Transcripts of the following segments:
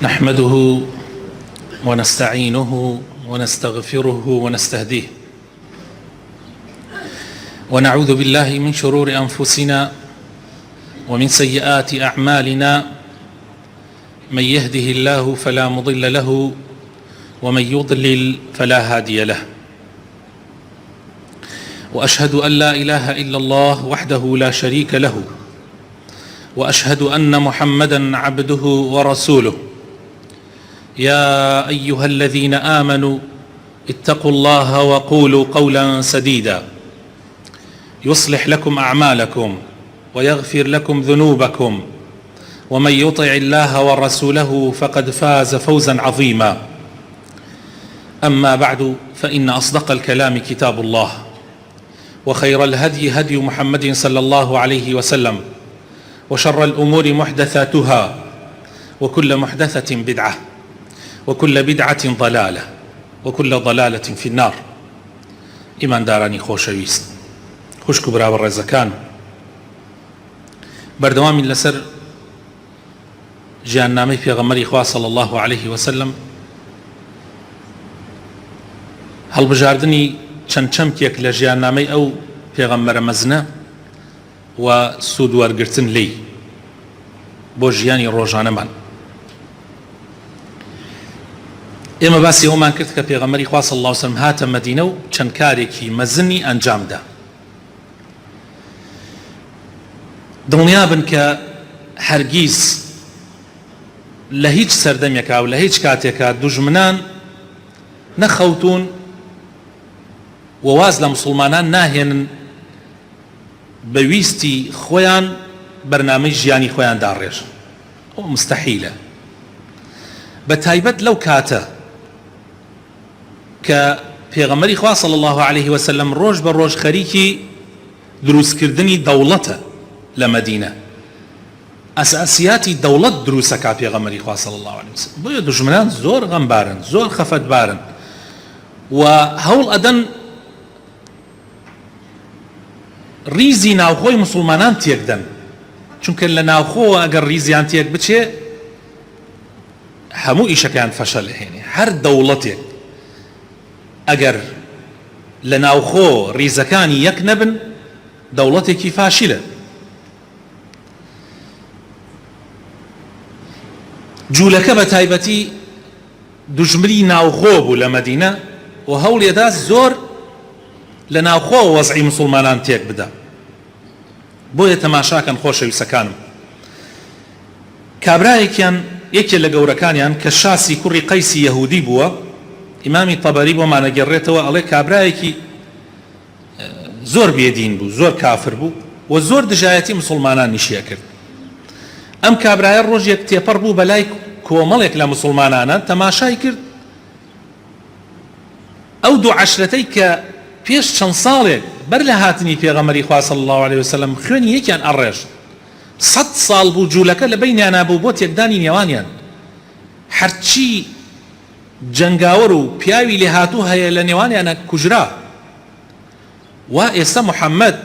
نحمده ونستعينه ونستغفره ونستهديه ونعوذ بالله من شرور أنفسنا ومن سيئات أعمالنا. من يهده الله فلا مضل له ومن يضلل فلا هادي له، وأشهد أن لا إله إلا الله وحده لا شريك له، وأشهد أن محمدا عبده ورسوله. يا أيها الذين آمنوا اتقوا الله وقولوا قولا سديدا يصلح لكم أعمالكم ويغفر لكم ذنوبكم، ومن يطع الله ورسوله فقد فاز فوزا عظيما. أما بعد، فإن أصدق الكلام كتاب الله، وخير الهدي هدي محمد صلى الله عليه وسلم، وشر الأمور محدثاتها، وكل محدثة بدعة، وكل بدعة ضلالة، وكل ضلالة في النار. إيمان داراني خۆشەویست، خوشک و براوە ڕێزەکان، بەردەوامی لەسەر ژیاننامەی پێغەمبەری خوا صلی الله عليه وسلم هەڵبژاردننی چەند چەمکێک لە ژیاننامەی ئەو پێغەمبەرە مەزنە و سوود وەرگرتن لێی بۆ ژیانی ڕۆژانەمان. ئێمە باسی ئەومان کرد کە پێغەمبەری خوا صلی الله عليه وسلم هاتە مەدینە و چەند کارێکی مەزنی ئەنجامدا. دڵنیابن کە هەرگیز لە هیچ سەردەمێکا و لە هیچ کاتێکا دوژمنان نەخەوتون و واز لە مسلمانان ناهێنن بەویستی خۆیان بەرنامەی ژیانی خۆیان داڕێژن. ئەو مستەحیلە، بە تایبەت لەو کاتە کە پێغەمبەری خوا صلی الله عليه وسلم ڕۆژ بە ڕۆژ خەریکی دروستکردنی دەوڵەتە لە مەدینە، ئەساسیاتی دەوڵەت دروستەکا پێغەمبەری خوا صلی الله عليه وسلم. بۆیە دوژمنان زۆر غەمبارن، زۆر خەفەتبارن و هەوڵ ئەدەن ریزی ناوخۆی مسلمانان تێکدەن، چونکە لە ناوخۆوە ئەگەر ریزیان تێک بچێ هەموو ئیشەکەیان فەشەل هێنێ. هەر دەوڵەتێک ئەگەر لە ناوخۆ ریزەکانی یەک نەبن دەوڵەتێکی فاشیلە. جوولەکە بە تایبەتی دوژمنی ناوخۆ بوو لە مەدینە و هەوڵێدا زۆر لە ناوخۆ وەزعی مسلمانان تێک بدە. بۆیە تەماشاکەن خۆشەویستەکانم، کابرایەکیان یەکێ لە گەورەکانیان کە شاسی کوڕی قەیسی یەهودی بووە، ئیمامی تەبەری بۆمانەگەڕێتەوە ئەڵێ کابرایەکی زۆر بێدین بوو، زۆر کافر بوو و زۆر دژایەتی مسلمانان نیشیە کرد. ئەم کابرایە ڕۆژێک تێپەڕ بوو بەلای کۆمەڵێک لە مسلمانانە تەماشای کرد ئەو دوو عەشرەتەی کە پێش چەند ساڵێک بەر لە هاتنی پێغەمبەری خوا صلی الله عليه وسلم خوێنی یەکیان ئەڕێژ. 100 ساڵ بوو جوولەکە لە بەینیانە بوو بۆ تێکدانی نێوانیان. هەرچی جەنگاوەر و پیاوی لێ هاتوو هەیە لە نێوانیانە کوژرا. وا ئێستا محەممەد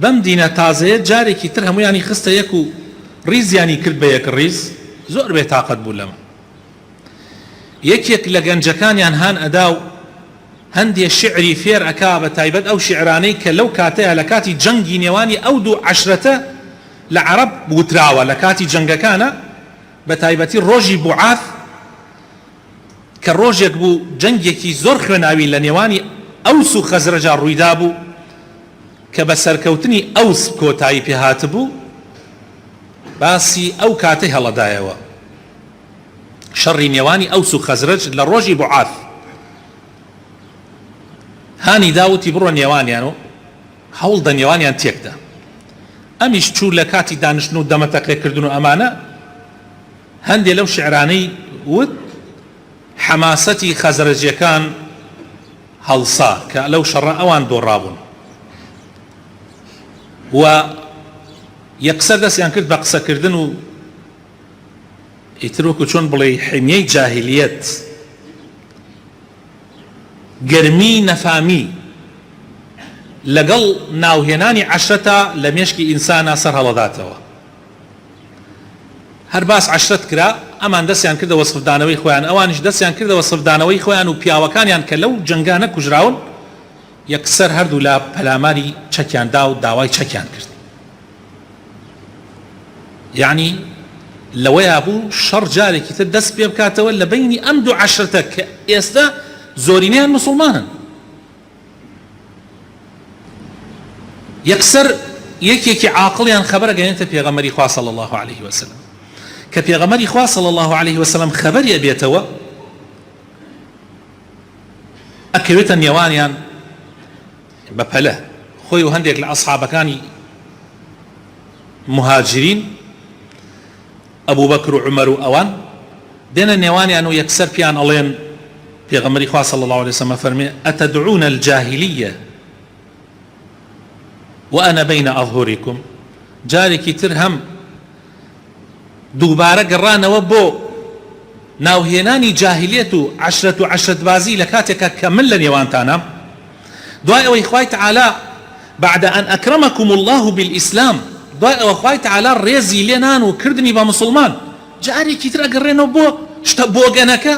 بەم دینە تازەیە جارێکی تر هەمویانی خستە یەک و ریزیانی کرد بە یەک ریز. زۆر بێتاقەت بوو لەمە. یەکێک لە گەنجەکانیان هان ئەدا و هەندێ شعری فێر ئەکا، بە تایبەت ئەو شیعرانەی کە لەو کاتەیە لە کاتی جەنگی نێوانی ئەو دوو عەشرەتە لە عەرەب وتراوە لە کاتی جەنگەکانە، بە تایبەتی ڕۆژی بوعاث کە ڕۆژێک بوو جەنگێکی زۆر خوێناوی لە نێوانی ئەوس و خەزرەجا ڕوویدا بوو کە بە سەرکەوتنی ئەوس کۆتایی پێهات بوو. باسی ئەو کاتەی هەڵەدایەوە، شەڕی نێوانی ئەوس و خەزرەج لە ڕۆژی بوعاث. هانی داوتی بڕۆ نێوانیان و هەوڵ دە نێوانیان تێکدا. ئەمیش چوو لە کاتی دانیشتن و دەمەتەقێکردن و ئەمانە هەندێ لەو شیعرانەی وت حەماسەتی خەزرەجیەکان هەڵسا کە لەو شەڕە ئەوان دۆڕابوون و یەکسەر دەستیان کرد بە قسەکردن و ئیتر وەکو چۆن بڵێ حمیەی جاهیلیەت، گەرمی نەفامی لەگەڵ ناوهێنانی عەشرەتە لە مێشکی ئینسانە سەر هەڵەداتەوە. هەر باس عشرەت کرا ئەمان دەستیان کردە وەسفدانەوەی خۆیان ئەوانیش دەستیان کردە وەسفدانەوەی خۆیان و پیاوەکانیان کە لەو جەنگانە کوژراون یەکسەر هەردوو لا پەلاماری چەکیاندا و داوای چەکیان کرد. یعنی لەوەیە بوو شەڕ جارێکی تر دەست پێ بکاتەوە لە بینی ئەم دوو عەشرەتە کە ئێستا زۆرینەیان موسڵمانن. یەکسەر یەکێکی عاقڵیان خەبەر ئەگەێنێتە پێغەمبەری خوا صلی الله عليه وسلم کە پێغەمبەری خوا صلی الله عليه وسلم خەبەری ئەبێتەوە ئەکەوێتە نێوانیان بەپەلە خۆی و هەندێک لە ئەصحابەکانی مهاجرین ئەبوو بەکر و عومەر و ئەوان دێنە نێوانیان و یەکسەر پیان ئەڵێن پێغەمبەری خوا صلی الله عليه وسلم فەرمێ ئەتەدعون الجاهلیە وأنا بين أظهركم جارێکی تر هەم دووبارە گەڕانەوە بۆ ناوهێنانی جاهلیەت و عەشرەت و عەشرەتبازی لە کاتێکە کە من لە نێوانتانە دوای ئەوەی خوای تەعالا بعد أن أكرمكم الله بالإسلام دوای ئەوە خوای تەعالا ڕێزی لێنان و کردنی بە موسڵمان جارێکی تر ئەگەڕێنەوە بۆ شتە بۆگەنەکە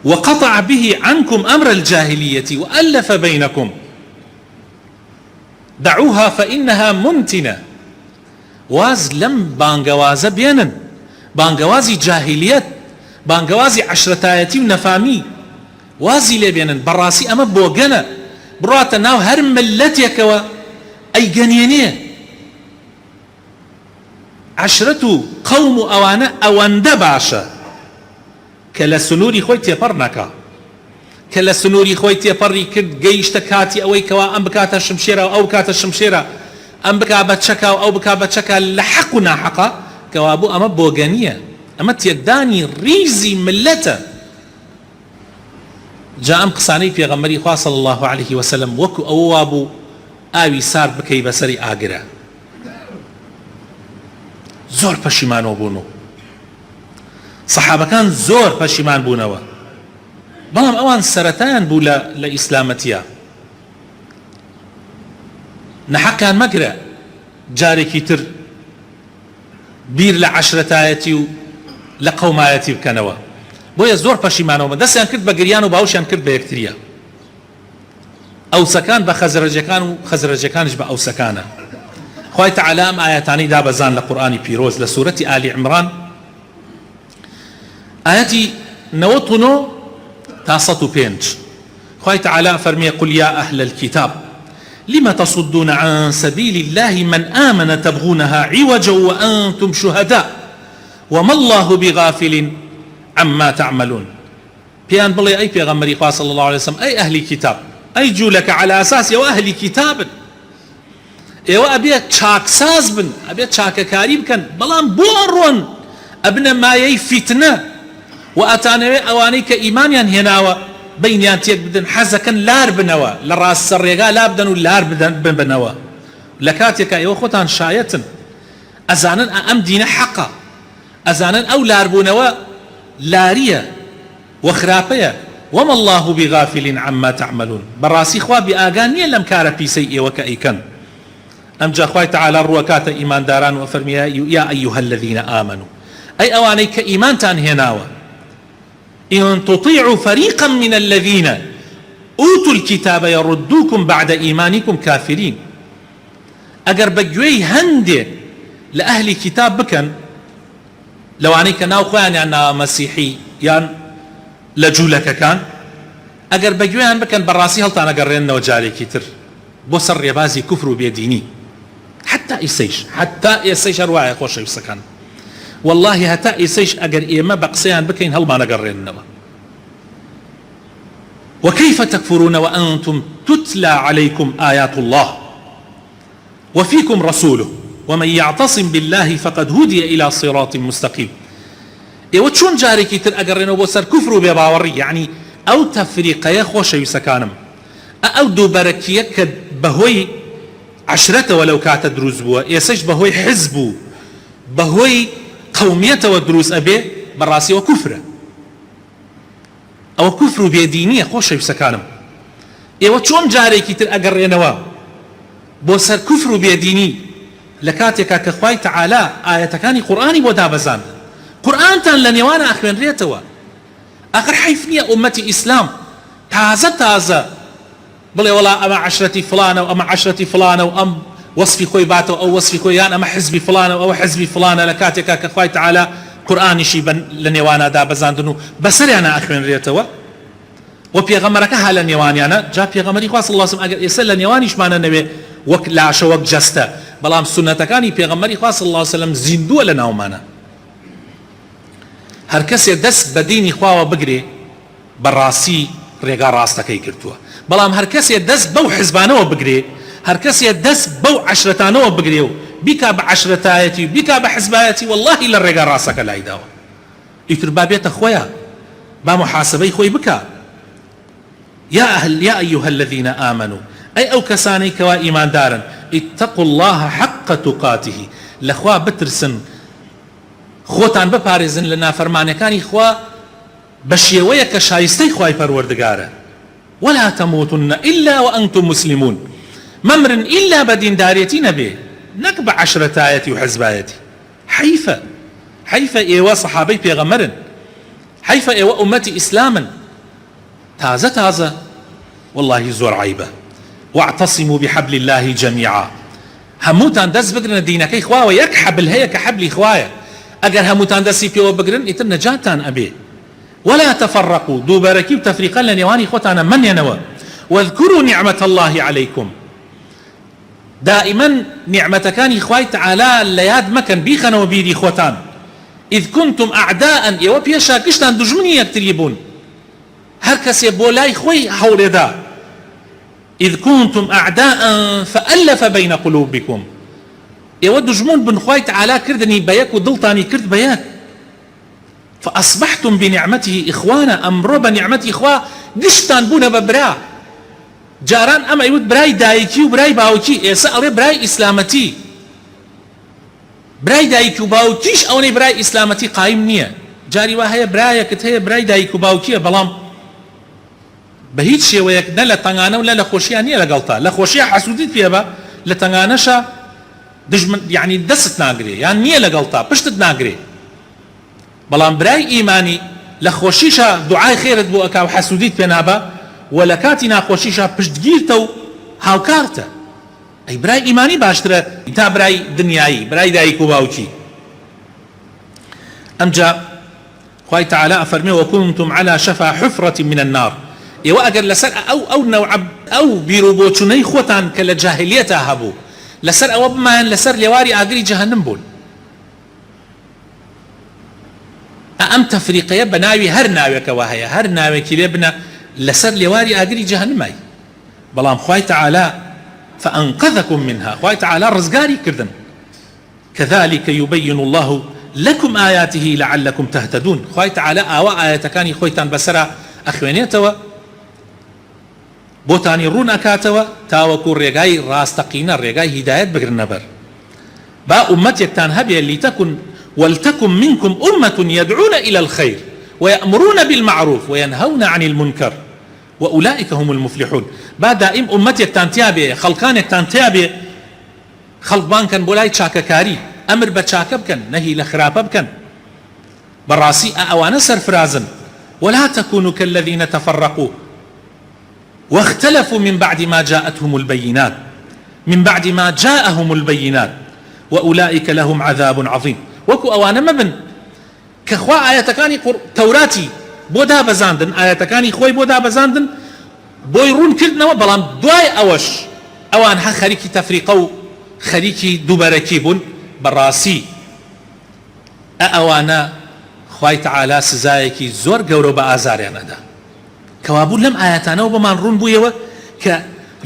وقطع به عنكم أمر الجاهلية وألف بينكم دعوها فإنها منتنة واز لم بانگوازە بێنن بانگوازی جاهلیەت بانگوازی عەشرەتایەتی و نەفامی وازی لێ بێنن بەڕاستی ئەمە بۆگەنە بڕاتە ناو هەر ملەتێکەوە ئەیگەنێنێ عەشرەت و قەوم و ئەوانە ئەوەندە باشە کە لە سنووری خۆی تێپەڕ نەکا کە لە سنووری خۆی تێپەڕی کرد گەیشتە کاتی ئەوەی کەوا ئەم بکاتە شمشێرە و ئەو بکاتە شمشێرە ئەم بکا بە چەکا و ئەو بکا بە چەکا لە حەق و ناحەقا کەوا بوو ئەمە بۆگەنیە ئەمە تێدانی ڕیزی ملەتە. جا ئەم قسانەی پێغەمبەری خوا صلی الله عليه وسلم وەکو ئەوە بوو ئاوی سار بکەی بەسەری ئاگرە زۆر پەشیمانەوە بوون و سەحابەکان زۆر پەشیمان بوونەوە بەڵام ئەوان سەرەتایان بوو لە ئیسلامەتیە نەحەقیان مەگرە جارێکی تر بیر لە عەشرەتایەتی و لە قەومایەتی بکەنەوە بۆیە زۆر پەشیمانەوە دەستیان کرد بە گریان و باوشیان کرد بە یەکتریە ئەوسەکان بە خەزرەجەکان و خەزرەجەکانش بە ئەوسەکانە. خوای تەعالا ئەم ئایەتانەی دابەزان لە قورئانی پیرۆز لە سوورەتی ئالی عیمران ئایەتی 99 تا 105 خوای تەعالا فەرمێ قل يا أهل الكتاب لم تصدون عن سبيل الله من آمن تبغونها عوجا وأنتم شهداء وما الله بغافل عما تعملون. بيان بڵێ ئەی پێغەمبەری خوا صلی الله عليه وسلم ئەی ئەهلی کتاب ئەی جوولەکە على ئەساس ئێوە ئەهلی کتابن ئێوە ئەبێت چاکساز بن ئەبێت چاکەکاری بکەن بەڵام بۆ ڕۆن ئەبنە مایەی فیتنە و ئەتانەوێ ئەوانەی کە ئیمانیان هێناوە بینیان تێک بدن حەزەکەن لار بنەوە لە ڕاستە ڕێگا لا بدەن و لار بنەوە لە کاتێکە ئێوە خۆتان شایەتن ئەزانن ئەم دینە حەقە ئەزانن ئەو لاربوونەوە لاریە وەخراپەیە وما الله بغافل عما تعملون بەڕاستی خوا بئاگان نییە لەم کارە پیسەی ئێوە کە ئەیکەن. ئەمجا خوای تەعالا ڕووەکاتە ئیمانداران و فەرمیە یا ئەیها الذین ئامنوا ئەی ئەوانەی کە ئیمانتان هێناوە إن تطيعوا فريقا من الذين أوتوا الكتاب يردوكم بعد إيمانكم كافرين أجر بجوي هندي لأهل كتاب بكن لو عنيك ناو خواني أنا مسيحي يعني لجولك كان أجر بجوي هن بكن براسي هل تانا قررنا وجاري كتر بوسر يبازي كفر بيديني حتى إيسيش أرواعي خوش يسكن والله هتا إيسيش أجر إيما بقسيان بكين هل ما نقررنا. وكيف تكفرون وأنتم تتلى عليكم آيات الله وفيكم رسوله ومن يعتصم بالله فقد هدي إلى صراط مستقيم. إيوه شون جاريكي تر أقررنا وبوسر كفروا بباوري يعني أو تفريقيا خوش يسكانم أو دوبركيا كبهوي عشرة ولو كانت دروز بوا إيسيش بهوي حزبو بهوي قومية ودروس أبي براسي وكفرة أو كفر بيدينية خوش يسكانم. إيوه شون جاريكي تر أقررنا بوسر كفر بيديني لكاتك كخواي تعالى آياتكاني قرآني بودا بزان قرآن تان لنيوانا أخوين ريتوا آخر حيفني أمتي إسلام تازة بلي والله أما عشرة فلانة وأما عشرة فلانة وأم وصفي خوي باتو أو وصفي خوي أما حزبي فلانة أو حزبي فلانة لكاتك كخواي تعالى قرآن شي لنيوانا دا بزاندنو بسري أنا أخوين ريتوا وبيغمرك هلا نيواني أنا جا بيغمري خاص الله سبحانه أجر يسأل نيوانيش معنا نبي وك لا شو وك جسته بلام سنة كاني بيغمري خاص الله سلام زندو لنا ومانا هر کسی دست بدینی خواه بگری براسي رێگا ڕاستەکەی کردووە بەڵام هەر کەسێ دەست بەو حزبانەوە بگرێ هەر کەسێ دەست بەو عەشرەتانەوە بگرێ و بیکا بە عەشرەتایەتی و بیکا بە حزبایەتی وەڵڵاهی لە ڕێگا ڕاستەکە لای داوە ئیتر با بێتە خۆیە با محاسبەی خۆی بکە يا أيها الذين آمنوا أي أو كساني كوا إيمان دارا اتقوا الله حق تقاته لخوا بترسن خوتان بپارێزن لە نافەرمانەکانی خوا بە شێوەیەکە شایستەی خوای پەروەردگارە ولا تموتن إلا وأنتم مسلمون ممرن إلا بەدیندارێتی نەبێ نەک بە عەشرەتایەتی و حەزبایەتی حەیفە ئێوە سەحابەی پێغەمبەرن حەیفە ئێوە ئومەتی ئیسلامن تازە والله زۆر عیبە واعتصموا بحبل الله جميعا هەمووتان دەست بگرنە دینەکەی خواوە یەک حەبل هەیە کە حەبلی خوایە ئەگەر هەمووتان دەستی پێوە بگرن ئیتر نەجاتان ئەبێ ولا تفرقوا دووبارەکی و تەفریقە لە نێوانی خۆتانە مەنێنەوە واذكروا نعمة الله عليكم دائما نعمتەکانی خوای تعالى لە یاد مەکەن بیخەنەوە بیری خۆتان إذ كنتم أعداء ئێوە پێشا گشتان دوژمنی یەکتری بوون هەر کەسێ بۆ لای خۆی هەوڵێدا إذ كنتم أعداء فألف بين قلوبكم ئێوە دژمون بن خوای تعالى کردنی بە یەک و دڵتانی کرد بە یەک فأصبحتم بنعمته إخوانا ئەمڕۆ بە نعمەتی خوا گشتان بوونە بە برا جاران ئەمە ئەیوت برای دایکی و برای باوکی ئێستا ئەڵێ برای ئیسلامەتی برای دایک و باوکیش ئەوەی برای ئیسلامەتی قایم نییە جاری وا هەیە برایەکت هەیە برای دایک و باوکیە بەڵام بە هیچ شێوەیەک نە لە تەنگانە و لە خۆشییان نییە لەگەڵتا لە خۆشیە حەسوودیت پێ بە لە تەنگانەشە دژمن یعنی دەست ناگرێ یان نییە لەگەڵتا پشتت ناگرێ بەڵام برای ئیمانی لە خۆشیشە دوعای خێرت بۆ ئەکا و حەسوودیت پێ نابە و لە کاتی ناخۆشیشە پشتگیرتە و هاوکارتە ئەی برای ئیمانی باشترە تا برای دنیایی برای دایک و باوکی ئەمجا خوای تعالى أفرمي وكنتم على شفا حفرة من النار ئێوە ئەگەر لەسەر ئەو نەوع ئەو بیرۆبۆچوونەی خۆتان کە لە جاهلیەتە هەبوو لەسەر ئەوە بمایان لەسەر لێواری ئاگری جەهەنەم بوون ئەم تەفریقەیە بە ناوی هەر ناوێکەوە هەیە هەر ناوێکی لێ بنە لەسەر لێواری ئاگری جەهەنەمای بەڵام خوای تعالى فأنقذكم منها خوای تعالى ڕزگاری کردن كذلك يبين الله لكم آياته لعلكم تهتدون خوای تعالى ئاوا ئاەتەکانی خۆیتان بەسەرا ئەخوێنێتەوە بۆتانی ڕوون ئەکاتەوە تاوەکو ڕێگای ڕاستەقینە ڕێگای هیدایەت بگرنە بەر با ئومەتێکتان هەبێ لتكن ولتكن منكم أمة يدعون إلى الخير ويأمرون بالمعروف وينهون عن المنكر وأولئك هم المفلحون بعد دائم أمتك تانتيابي خلقانك تانتيابي خلق بانكن بولاي تشاككاري أمر بتشاكبكن نهي لخراببكن براسي أوانا سرفرازن ولا تكونوا كالذين تفرقوا واختلفوا من بعد ما جاءتهم البينات من بعد ما جاءهم البينات وأولئك لهم عذاب عظيم وكو أوانا مبن كخوا آياتكاني توراتي بودا بزاندن آياتكاني خوي بودا بزاندن بويرون كردنا بلان دواي أوش أوان ها خريكي تفريقو خريكي دوباركي بون براسي أوانا خوای تعالى سزایەکی زۆر گەورە بە ئازاریانەدا کەوابوو لەم ئاەتانەوە بەمان ڕوون بوویەوە کە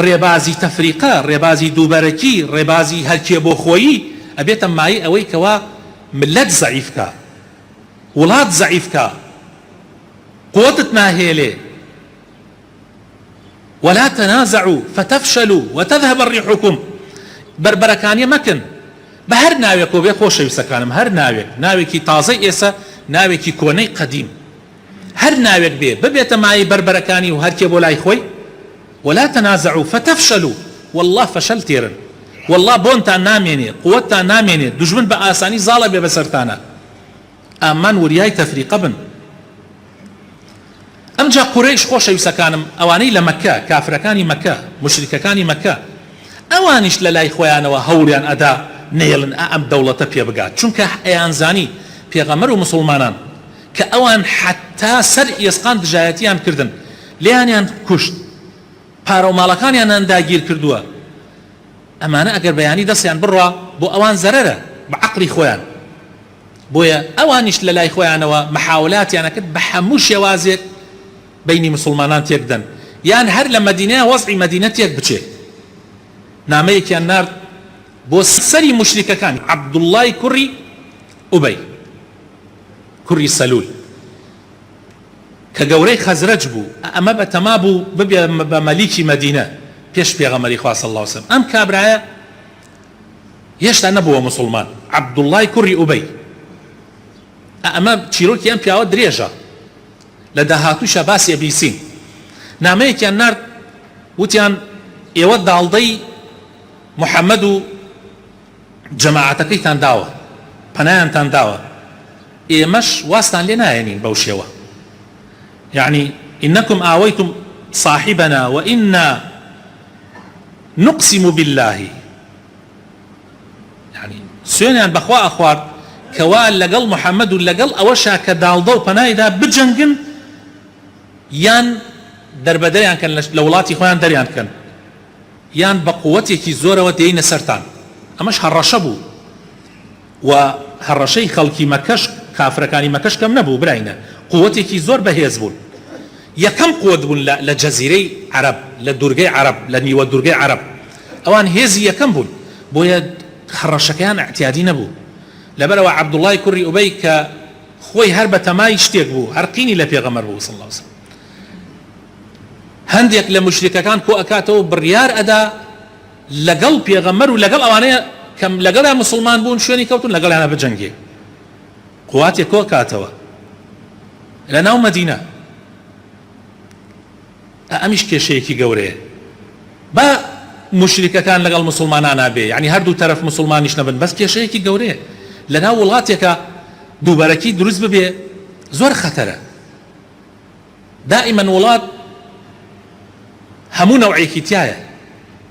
ڕێبازی تەفریقە ڕێبازی دووبارەکی ڕێبازی هەرکێ بۆ خۆیی ئەبێتە مای ئەوەی کەوا ملەت زەعیفکە وڵات زەعیفکە قوتت ناهێلێ ولا تنازعوا فتفشلوا وتذهب ريحكم بربرەکانیە مەکن بە هەر ناوێکەوە بێ خۆشەویستەکانم هەر ناوێکی تازەی ئێستا ناوێکی کۆنەی قەدیم هەر ناوێک بێ ببێتە مای بربەرەکانی و هەرکێ بۆ لای خۆی ولا تنازعوا فتفشلوا والله فشل تێرن والله بۆنتان نامێنێ قووەتتان نامێنێ دوژمن بە ئاسانی زاڵە بێ بەسەرتانە ئامان وریای تەفریقە بن ئەمجا قورەیش خۆشەویستەکانم ئەوانەی لە مەککە کافرەکانی مەککە مشریکەکانی مەککە ئەوانیش لە لای خۆیانەوە هەوڵیان ئەدا نێڵن ئەم دەوڵەتە پێ بگات چونکە ئەیانزانی پێغەمبەر و مسلمانان کە ئەوان حتا سەر ئێسقان دژایەتیان کردن لێیانیان کوشت پارە و ماڵەکانیان داگیر کردووە ئەمانە ئەگەر بەیانی دەستیان بڕوا بۆ ئەوان زەرەرە بە عەقڵی خۆیان بۆیە ئەوانیش لە لای خۆیانەوە محاولاتیانە کرد بە هەموو شێوازێک بینی مسلمانان تێکدەن یان هەر لە مەدینەیە وەزعی مەدینە تێک بچێت نامەیەکیان نارد بۆ سەری مشریکەکان عەبدوڵڵای کوڕی ئوبەی کوڕی سەلول کە گەورەی خەزرەج بوو ئەمە بەتەما بوو ببێ بە مەلیکی مەدینە پێش پێغەمبەری خوا صلی الله علیه وسلم ئەم کابرایە هێشتا نەبووە مسلمان عەبدوڵڵای کوڕی ئوبەی ئەمە چیرۆکی ئەم پیاوە درێژە لە داهاتووشە باسی بیسین نامەیەکیان نارد وتیان ئێوە داڵدەی محەممەد و جەماعەتەکەیتان داوە پەنایانتان داوە ئێمەش واستان لێ نایەنین بەو شێوە يعني إنكم آويتم صاحبنا وإنا نقسم بالله يعني سوێنیان بەخوا ئەخوارد کەوا لەگەڵ محەممەد و لەگەڵ ئەوەشا کە داڵدە و پەنایدا بجەنگن یان دەربەدەریان کەن لە وڵاتی خۆیان دەریان بکەن یان بە قووەتێکی زۆرەوە دێینە سەرتان ئەمەش هەڕەشە بوو و هەڕەشەی خەڵکی مەکەش کافرەکانی مەکەش کەم نەبوو براینە قووەتێکی زۆر بەهێز بوون یەکەم قووەت بوون لە جەزیرەی عەرەب لە دوورگەی عەرەب لە نیوە دوورگەی عەرەب ئەوان هێزی یەکەم بوون بۆیە هەڕەشەکەیان اعتیادی نەبوو لەبەرەوە عەبدوڵڵای کوڕی ئوبەی کە خۆی هەر بە تەمای شتێک بوو هەرقینی لە پێغەمبەر بوو صلی الله علیه وسلم هەندێک لە مشریکەکان کۆ ئەکاتەوە بڕیار ئەدا لەگەڵ پێغەمبەر و لەگەڵ ئەوانەیە کەم لەگەڵیان مسلمان بوون شوێنی کەوتون لەگەڵیانە بجەنگێ قواتێک کۆ ئەکاتەوە لە ناو مەدینە ئەمیش کێشەیەکی گەورەیە با مشریکەکان لەگەڵ مسلمانانە بێ یعنی هەردوو تەرەف مسلمانیش نەبن بەس کێشەیەکی گەورەیە لە ناو وڵاتێکە دووبەرەکی دروست ببێ زۆر خەتەرە دائما وڵات هەموو نەوعێکی تایە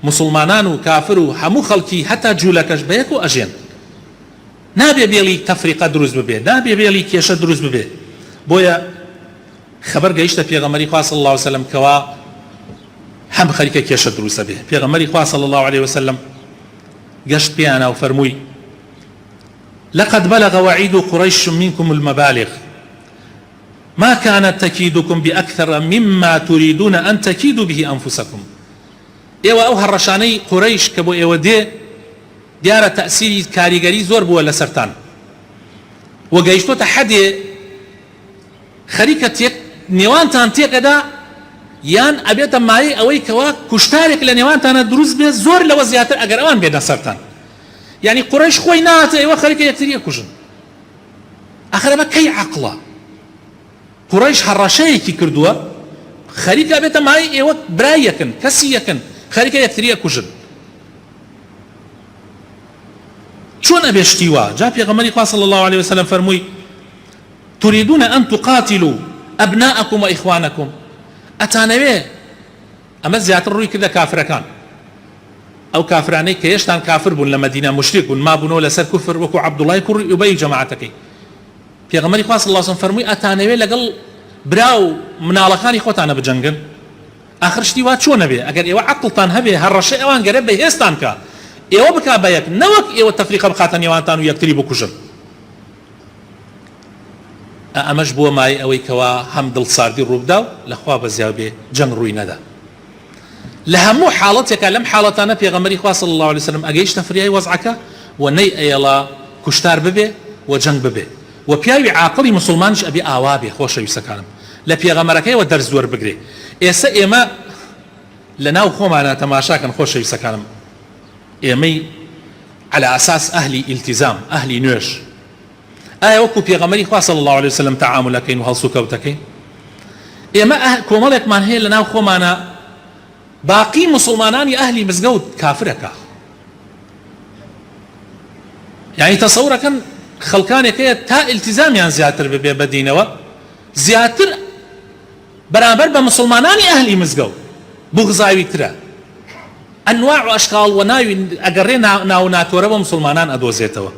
مسلمانان و کافر و هەموو خەڵکی هەتا جوولەکەش بە یەک و ئەژێن نابێ بێڵی تەفریقە دروست ببێ نابێ بێڵی کێشە دروست ببێ بۆیە خەبەر گەیشتە پێغەمبەری خوا صلی الله علیه وسلم کەوا هەم خەریکە کێشە دروستە بێ پێغەمبەری خوا صلی الله علیه وسلم گەشت پێیانە و فەرمووی لقد بلغ وعيد قريش منكم المبالغ ما كانت تكيدكم بأكثر مما تريدون أن تكيدوا به أنفسكم ئێوە ئەو هەڕەشانەی قورەیش کە بۆ ئێوە دێ دیارە تەئسیری کاریگەری زۆر بووە لە سەرتان و گەیشتۆتە حەدێ خەریکە نێوانتان تێکەدا یان ئەبێتە مایەی ئەوەی کەوا کوشتارێک لە نێوانتانە دروست بێت زۆر لەوە زیاتر ئەگەر ئەوان بێنە سەرتان یعنی قورەیش خۆی ناتە ئێوە خەریکە یەکتری ئەکوژن ئەخر ئەمە کەی عەقڵە قورەیش هەڕەشەیەکی کردووە خەریکە ئەبێتە مایەی ئێوە برای یەکن کەسی یەکن خەریکە یەکتری ئەکوژن چۆن ئەبێ شتی وا جا پێغەمبەری خوا صلی الله علیه وسلم فەرمووی تريدون أن تقاتلوا أبناءكم وإخوانكم أتانوي أما زياتر روي كذا كافر كان أو كافراني كيشتان كافر بون لمدينة مشرك بون ما بونو لسر كفر وكو عبد الله كر يبي جماعتك في غمر خاص الله صلى الله عليه وسلم فرمي أتانوي لقل براو من على خاني خوتانا بجنجن آخر شتي وات شو نبي أجر إيوا عقلتان هبي هالرشاء وان قرب بهستان كا إيوا بكا بيك نوك إيوا التفريق بخاتن يوان تانو يكتري بكوجن ئەمەش بووە مای ئەوەی کەوا هەم دڵساردی ڕووبدا و لەخوا بەزیاو بێ جەنگ ڕووی نەدا لە هەموو حاڵەتێکە لەم حاڵەتانە پێغەمبەری خوا صلی الله علیه وسلم ئەگەیشتە فریای وەزعەکە و نەی ئەیەڵا کوشتار ببێ و جەنگ ببێ و پیاوی عاقڵی مسلمانش ئەبێ ئاوا بێ خۆشەویستەکانم لە پێغەمبەرەکەیەوە دەرس زۆر بگرێ ئێستا ئێمە لە ناو خۆمانە تەماشاکەن خۆشەویستەکانم ئێمەی على أساس أهلي التزام أهلي نوێژ ئایا وەکو پێغەمبەری خوا صلی الله علیه وسلم تعاملەکەین و هەڵسوکەوتەکەین ئێمە کۆمەڵێکمان هەیە لە ناو خۆمانە باقی مسلمانانی ئەهلی مزگەوت کافرەکە يعني تصورەکەن خەڵکانێکەیە تا ئیلتیزامیان زیاتر ببێ بە دینەوە زیاتر بەرامبەر بە مسلمانانی ئەهلی مزگەوت بوغزاوی ترە ئەنواع و ئەشکاڵ و ناوی ئەگەڕێ ناو ناتۆرە بە مسلمانان ئەدۆزێتەوە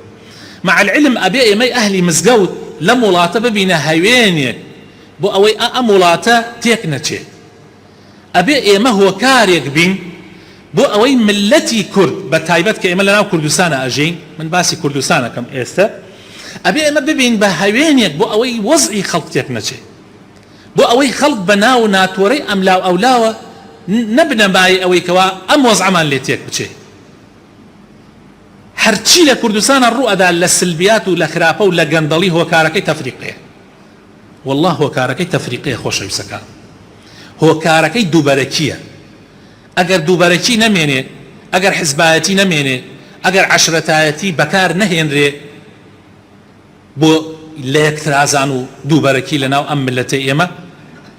مع العلم ئەبێ ئێمەی ئەهلی مزگەوت لەم وڵاتە ببینە هەوێنێک بۆ ئەوەی ئەم وڵاتە تێک نەچێت ئەبێ ئێمە هۆکارێک بین بۆ ئەوەی ملەتی کورد بە تایبەت کە ئێمە لەناو کوردستانە ئەژین من باسی کوردستانەکەم ئێستا ئەبێ ئێمە ببین بە هەوێنێک بۆ ئەوەی وەزعی خەڵک تێک نەچێت بۆ ئەوەی خەڵک بە ناو ناتۆرەی ئەملاو ئەولاوە نەبنە بای ئەوەی کەوا ئەم وەزعمان لێ تێک بچێت هەرچی لە کوردستانە ڕوو ئەدا لە سلبیات و لە خراپە و لە گەندەڵی هۆکارەکەی تەفریقەیە والله هۆکارەکەی تەفریقەیە خۆشەویستەکان هۆکارەکەی دووبەرەکیە ئەگەر دووبەرەکی نەمێنێ ئەگەر حزبایەتی نەمێنێ ئەگەر عەشرەتایەتی بەکار نەهێنرێ بۆ لە یەکترازان و دووبەرەکی لەناو ئەم ملەتەی ئێمە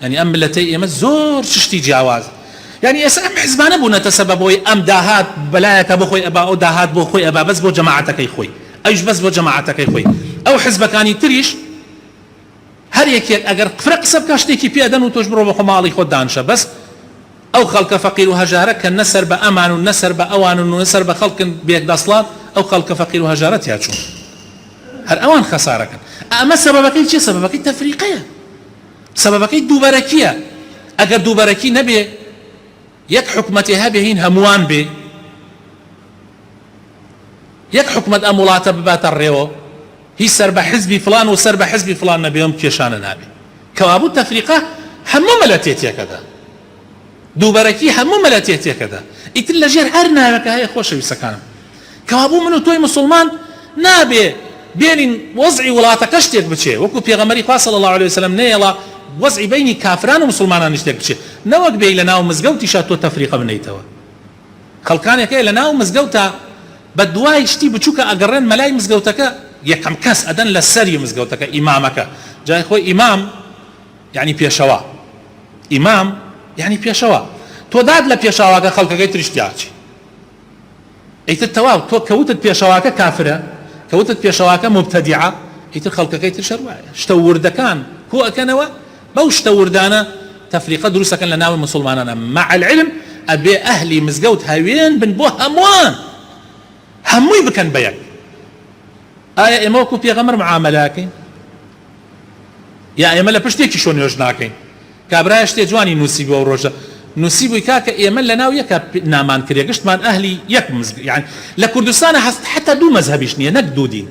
ینی ئەم ملەتەی ئێمە زۆر شتی جیاواز يعني ئێستا ئەم حزبانە بوونەتە سەبەبەوەی ئەم داهات بەلایەکە بۆ خۆی ئەبا ئەو داهات بۆ خۆی ئەبا بەس بۆ جەماعەتەکەی خۆی ئەوش بەس بۆ جەماعەتەکەی خۆی ئەو حزبەکانی تریش هەر یەکێک ئەگەر فرە قسە بکە شتێکی پێدەن و تۆش بڕۆ بە خۆ ماڵی خۆت دانشە بەس ئەو خەڵکە فەقیر و هەژارە کە نەسەر بە ئەمان و نەسەر بە ئەوان و نەسەر بە خەڵکن بێک دەسڵات ئەو خەڵکە فەقیر و هەژارە تیا چوون هەر ئەوان خەسارەکەن ئەمە سەبەبەکەی چیە سەبەبەکەی تەفریقەیە سەبەبەکەی دووبەرەکیە ئەگەر دووبەرەکی نەبێ یەک حکومەتی هەبێ هین هەمووان بێ یەک حکومەت ئەم وڵاتە بباتە ڕێوە هیچ سەر بە حزبی فلان و سەر بە حزبی فلان نەبێ ئەم کێشانە نابێ کەوابوو تەفریقە هەموو مەلەتێتێکەدا دووبەرەکی هەموو مەلەتێتێکەدا ئیتر لەژێر هەر ناوەکە هەیە خۆشەویستەکانم کەوابوو من و تۆی مسلمان نابێ بێنین وەزعی وڵاتەکە شتێک بچێ وەکو پێغەمبەری خوا صلی الله عليه وسلم نەیەڵا وەزعی بینی کافران و مسلمانان شتێک بچێ نەوەک بێ لە ناو مزگەوتیشا تۆ تەفریقە بنیتەوە خەڵکانێکەیە لە ناو مزگەوتە بە دوای شتی بچووکە ئەگەڕێن مەلای مزگەوتەکە یەکەم کەس ئەدەن لە سەری مزگەوتەکە ئیمامەکە جای خۆی ئیمام یعنی پێشەوا ئیمام یعنی پێشەوا تۆ داد لە پێشەواکە خەڵکەکەی تریشتیاچی ئیتر تەواو تۆ کەوتت پێشەواکە کافرە کەوتت پێشەواکە مبتەدیعە ئیتر خەڵکەکەی تر شەروایە شتە وردەکان کۆ ئەکەنەوە بەو شتە وردانە تەفریقە دروستەکەن لە ناوی مسلمانانە مع العلم ئەبێ ئەهلی مزگەوت هەوێن بن بۆ هەمووان هەمووی بکەن بە یەک ئایا ئێمە وەکو پێغەمبەر معامەلاکەین یا ئێمە لە پشتێکی شۆ نوێژ ناکەین کابرایە شتێ جوانی نووسی بۆ ڕۆژە نووسی بووی کاکە ئێمە لە ناو یەکە نامان کرێ گشتمان ئەهلی یەک مزگەوت یعنی لە کوردستانە هەست حتا دوو مەذهبیش نییە نەک دوو دین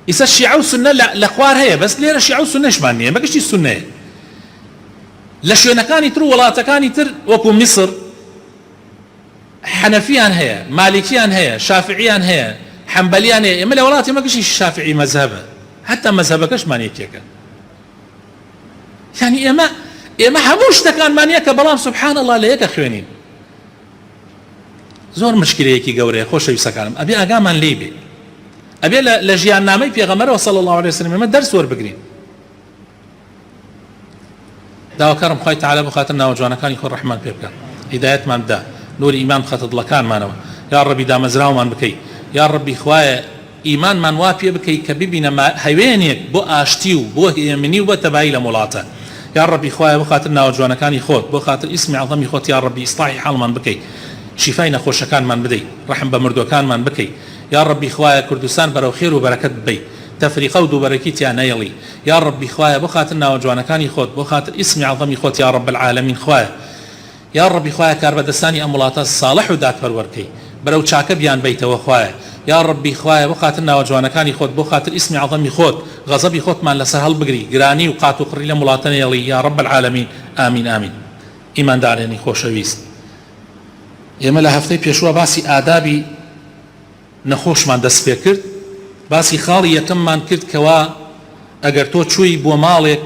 ئیسا شیعە و سونە لە خوار هەیە بەس لێرە شیعە و سونەشمان نییە بەگشتی سونەیە لە شوێنەکانی تر و وڵاتەکانی تر وەکو میسر حەنەفیان هەیە مالیکیان هەیە شافعیان هەیە حەمبەلیان هەیە ئێمە لە وڵاتی مەگشتی شافعی مەذهبە حتا مەذهبەکەشمان یەکێکە یعنی ئێمە هەموو شتەکانمان یەکە بەڵام سبحان الله لە یەکە خوێنین زۆر مشکلەیەکی گەورەیە خۆشەویستەکانم ئەبێ ئاگامان لێ بێ ئەبێ لە ژیاننامەی پێغەمبەرەوە صلی الله عليه وسلم ئێمە دەرس وەربگرین داواکارم خوای تعالی بخاتر ناو جوانەکانی خۆ ڕەحمان پێ بکە هیدایەتمان بدە نوری ئیمان بخاتە دڵەکانمانەوە یا ڕەبی دامەزراومان بکەی یا ڕەبی خوایە ئیمانمان وا پێ بکەی کە ببینە هەوێنێک بۆ ئاشتی و بۆ هێمنی و بۆ تەبایی لە وڵاتە یا ڕەبی خوایە بخاتر ناو جوانەکانی خۆت بۆ خاتر ئیسمی عەظەمی خۆت یا ڕەبی ئیسلاحی حاڵمان بکەی شیفای نەخۆشەکانمان بدەی ڕەحم بە مردوەکانمان بکەی یا ڕەبی خوایە کوردستان بەرەو خێر و بەرەکەت ببەی تەفریقە و دووبەرەکی تیان نەیەڵی یا ڕەبی خوایە بۆ خاتر ناو جوانەکانی خۆت بۆ خاتر ئیسمی عەظەمی خۆت یا ڕەب العالەمین خوایە یا ڕەبی خوایە کاربەدەستانی ئەم وڵاتە ساڵح و دادپەروەرکەی بەرەو چاکە بیان بیتەوە خوایە یا ڕەبی خوایە بۆ خاتر ناو جوانەکانی خۆت بۆ خاتر ئیسمی عەظەمی خۆت غەزەبی خۆتمان لەسەر هەڵبگری گرانی و قات و قڕی لە وڵاتە نەیەڵی یا ڕەب العالەمین ئامین ئامین ئیماندارێنی خۆشەویست ئێمە لە هەفتەی پێشوە باسی ئادابی نەخۆشمان دەست پێ کرد باسی خاڵی یەکەممان کرد کەوا ئەگەر تۆ چووی بۆ ماڵێک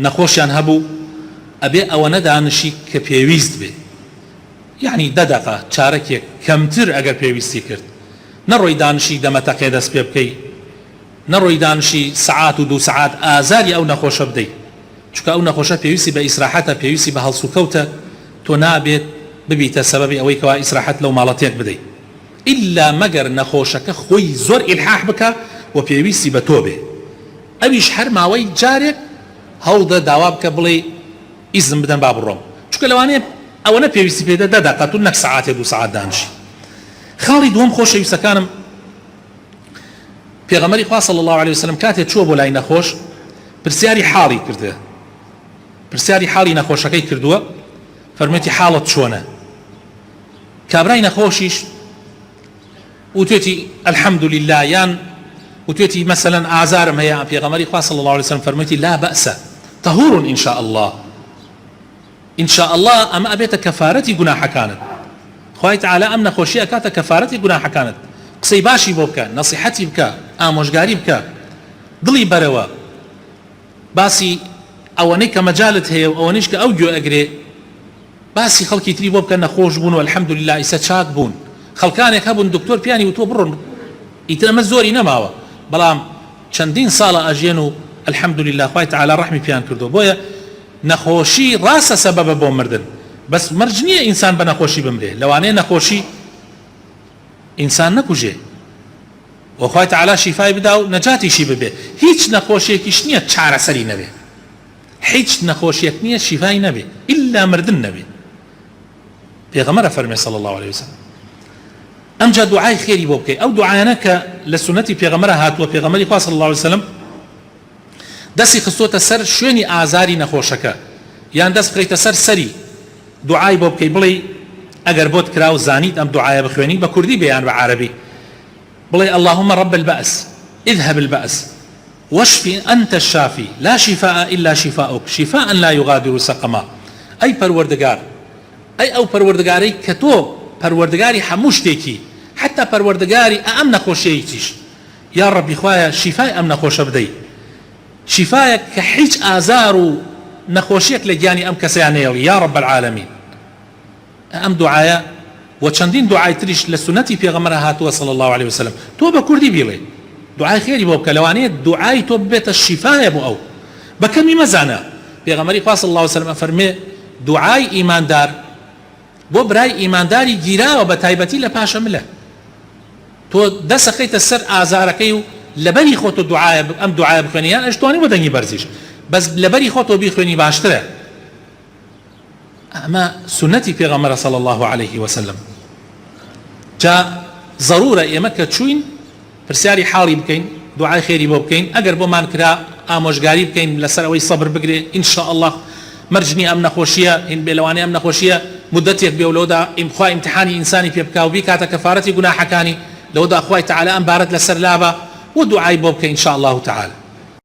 نەخۆشیان هەبوو ئەبێ ئەوە نەدانشی کە پێویست بێ یعنی دەدەقە چارەکێک کەمتر ئەگەر پێویستی کرد نەڕۆی دانشی دەمەتەقێ دەست پێ بکەی نەڕۆی دانشی سعات و دوو سعات ئازاری ئەو نەخۆشە بدەیت چونکە ئەو نەخۆشە پێویستی بە ئیسراحەتە پێویستی بە هەڵسوکەوتە تۆ نابێت ببیتە سەبەبی ئەوەی کەوا ئیسراحەت لەو ماڵەتێک بدەیت إلا مەگەر نەخۆشەکە خۆی زۆر ئیلحاح بکە و پێویستی بە تۆ بێ ئەویش هەر ماوەی جارێک هەوڵدە داوا بکە بڵێ ئیزم بدەن با بڕۆم چونکە لەوانەیە ئەوەنە پێویستی پێدە دەداقەت و نەک سەعاتێ 2 سەعات دانشی. خاڵی دووەم خۆشەویستەکانم پێغەمبەری خوا صلی الله عليه وسلم کاتێک چووە بۆ لای نەخۆش پرسیاری حاڵی کردە پرسیاری حاڵی نەخۆشەکەی کردووە فەرمێتی حاڵت چۆنە کابرای نەخۆشیش وتێتی الحمد لله یان وتێتی مثلا ئازارم هەیە پێغەمبەری خوا صلی الله عليه وسلم فەرمێتی لا بأس طهور إن شاء الله إن شاء الله ئەمە ئەبێتە کەفارەتی گوناحەکانت خوای تعالی ئەم نەخۆشیە کاتە کەفارەتی گوناحەکانت قسەی باشی بۆ بکە نەسیحەتی بکە ئامۆژگاری بکە دڵی بەرەوە باسی ئەوەنەی کە مەجالت هەیە و ئەوەنەیش کە ئەو گوێ ئەگرێ باسی خەڵکی تری بۆ بکە نەخۆش بوون و الحەمد لله ئیسە چاک بوون خەڵکانێک هەبوون دکتۆر پیانی و تۆ بڕۆن ئیتر ئەمە زۆری نەماوە بەڵام چەندین ساڵە ئەژێن و الحەمد لله خوای تعالی ڕەحمی پیان کردو بۆیە نەخۆشی ڕاستە سەبەبە بۆ مردن بەس مەرج نییە ئینسان بە نەخۆشی بمرێ لەوانەیە نەخۆشی ئینسان نەکوژێ وخوای تعالی شیفای بدا و نەجاتیشی ببێ هیچ نەخۆشیەکیش نییە چارەسەری نەبێ هیچ نەخۆشیەک نییە شیفای نەبێ ئللا مردن نەبێ پێغەمبەر فەرمێ صلی الله عليه وسلم ئەمجا دوعای خێری بۆ بکەی ئەو دوعایانە کە لە سونەتی پێغەمبەر هاتووە پێغەمبەری خوا صلی الله عليه وسلم دەستی خستۆتە سەر شوێنی ئازاری نەخۆشەکە یان دەست بخەیتە سەر سەری دوعای بۆ بکەی بڵێ ئەگەر بۆت کرا و زانیت ئەم دوعایە بخوێنی بە کوردی بێیان بە عەرەبی بڵێ اللهم رب البأس اذهب البأس واشفي أنت الشافي لا شفاء إلا شفاءك شفاء لا يغادر سقما أي پروردگار أي أو پروردگاری کە تۆ پروردگاری هەموو شتێکی حتى پروردگاری ئەم نەخۆشیەیەکیش یا ربی خوایە شیفای ئەم نەخۆشە بدەی شیفایەک کە هیچ ئازار و نەخۆشیەک لە گیانی ئەم کەسەیان نەیەڵی یا رب العالمین ئەم دوعایە و چەندین دوعای تریش لە سونەتی پێغەمبەر هاتووە صلی الله عليه وسلم تۆ بە کوردی بیڵێ دوعای خێری بۆ بکە لەوانەیە دوعای تۆ ببێتە شیفایە بۆ ئەو بەکەمی مەزانە پێغەمبەری خوا صلی الله عليه وسلم فەرمێ دوعای ئیماندار بۆ برای ئیمانداری گیراوە بە تایبەتی لە پاشە ملە تۆ دەسەخەیتە سەر ئازارەکەی و لەبەری خۆتۆ دوعایە ئەم دوعایە بخوێنی یان ئەشتوانی بۆ دەنگی بەرزیش بەس لەبەری خۆتۆ بیخوێنی باشترە ئەمە سنەتی پێغەمبەر صلی الله عليه وسلم جا ضرورە ئێمە کە چوین پرسیاری حاڵی بکەین دوعای خێری بۆ بکەین ئەگەر بۆمان کرا ئامۆژگاری بکەین لەسەر ئەوەی سەبر بگرێ ئین شاء الله مەرجنی ئەم نەخۆشیە هین بێ لەوانەیە ئەم نەخۆشیە مدەتێک بێ و لەوەدا خوا ئیمتیحانی ئینسانی پێ بکا و بیکاتە کەفارەتی گوناحەکانی لەوەدا خوای تعالی ئەم بارەت لەسەر لابە و دوعای بۆ بکەین ان شاء الله تعالی